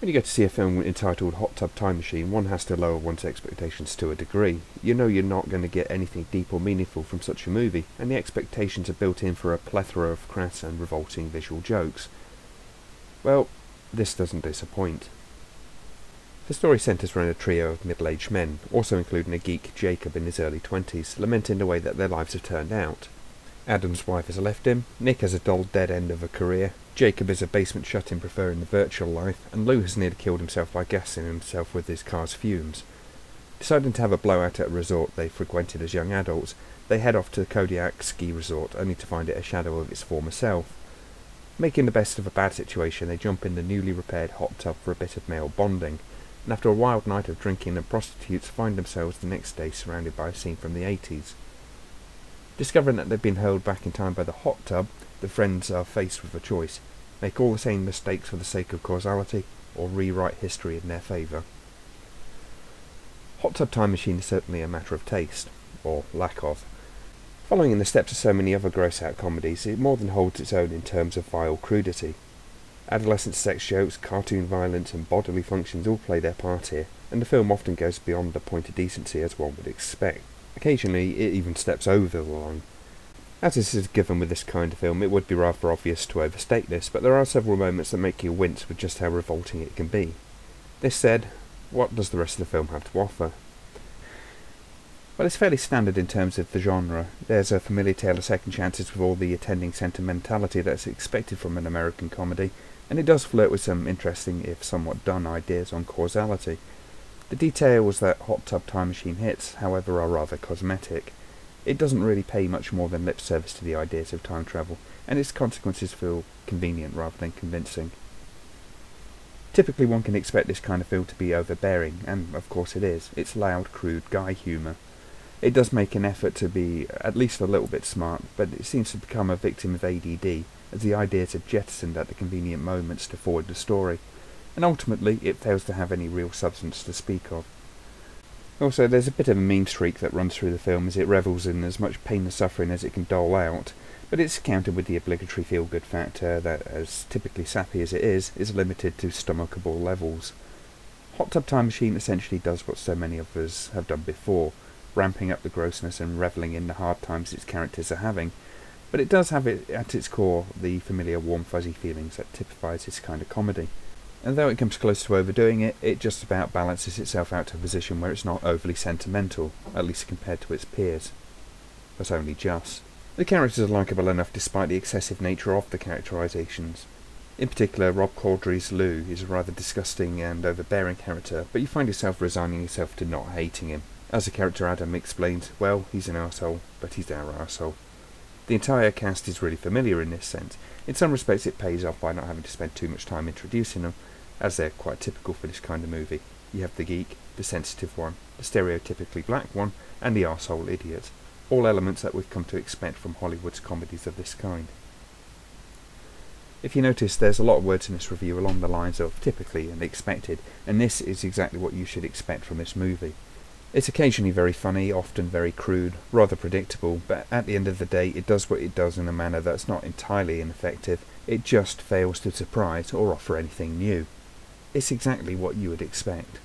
When you go to see a film entitled Hot Tub Time Machine, one has to lower one's expectations to a degree. You know you're not going to get anything deep or meaningful from such a movie, and the expectations are built in for a plethora of crass and revolting visual jokes. Well, this doesn't disappoint. The story centres around a trio of middle-aged men, also including a geek Jacob in his early 20s, lamenting the way that their lives have turned out. Adam's wife has left him, Nick has a dull dead end of a career, Jacob is a basement shut-in preferring the virtual life, and Lou has nearly killed himself by gassing himself with his car's fumes. Deciding to have a blowout at a resort they frequented as young adults, they head off to the Kodiak ski resort, only to find it a shadow of its former self. Making the best of a bad situation, they jump in the newly repaired hot tub for a bit of male bonding, and after a wild night of drinking and prostitutes find themselves the next day surrounded by a scene from the 80s. Discovering that they've been hurled back in time by the hot tub, the friends are faced with a choice: make all the same mistakes for the sake of causality, or rewrite history in their favour. Hot Tub Time Machine is certainly a matter of taste, or lack of. Following in the steps of so many other gross-out comedies, it more than holds its own in terms of vile crudity. Adolescent sex jokes, cartoon violence and bodily functions all play their part here, and the film often goes beyond the point of decency as one would expect. Occasionally it even steps over the line. As is given with this kind of film, it would be rather obvious to overstate this, but there are several moments that make you wince with just how revolting it can be. This said, what does the rest of the film have to offer? Well, it's fairly standard in terms of the genre. There's a familiar tale of second chances with all the attending sentimentality that's expected from an American comedy, and it does flirt with some interesting, if somewhat done, ideas on causality. The details that Hot Tub Time Machine hits, however, are rather cosmetic. It doesn't really pay much more than lip service to the ideas of time travel, and its consequences feel convenient rather than convincing. Typically one can expect this kind of film to be overbearing, and of course it is. It's loud, crude guy humour. It does make an effort to be at least a little bit smart, but it seems to become a victim of ADD, as the ideas are jettisoned at the convenient moments to forward the story, and ultimately it fails to have any real substance to speak of. Also, there's a bit of a mean streak that runs through the film as it revels in as much pain and suffering as it can dole out, but it's countered with the obligatory feel-good factor that, as typically sappy as it is limited to stomachable levels. Hot Tub Time Machine essentially does what so many of us have done before, ramping up the grossness and revelling in the hard times its characters are having, but it does have at its core the familiar warm fuzzy feelings that typifies this kind of comedy. And though it comes close to overdoing it, it just about balances itself out to a position where it's not overly sentimental, at least compared to its peers. But only just. The characters are likeable enough despite the excessive nature of the characterisations. In particular, Rob Corddry's Lou is a rather disgusting and overbearing character, but you find yourself resigning yourself to not hating him. As the character Adam explained, well, he's an arsehole, but he's our arsehole. The entire cast is really familiar in this sense. In some respects it pays off by not having to spend too much time introducing them, as they're quite typical for this kind of movie. You have the geek, the sensitive one, the stereotypically black one, and the arsehole idiot. All elements that we've come to expect from Hollywood's comedies of this kind. If you notice, there's a lot of words in this review along the lines of typically and expected, and this is exactly what you should expect from this movie. It's occasionally very funny, often very crude, rather predictable, but at the end of the day it does what it does in a manner that's not entirely ineffective. It just fails to surprise or offer anything new. It's exactly what you would expect.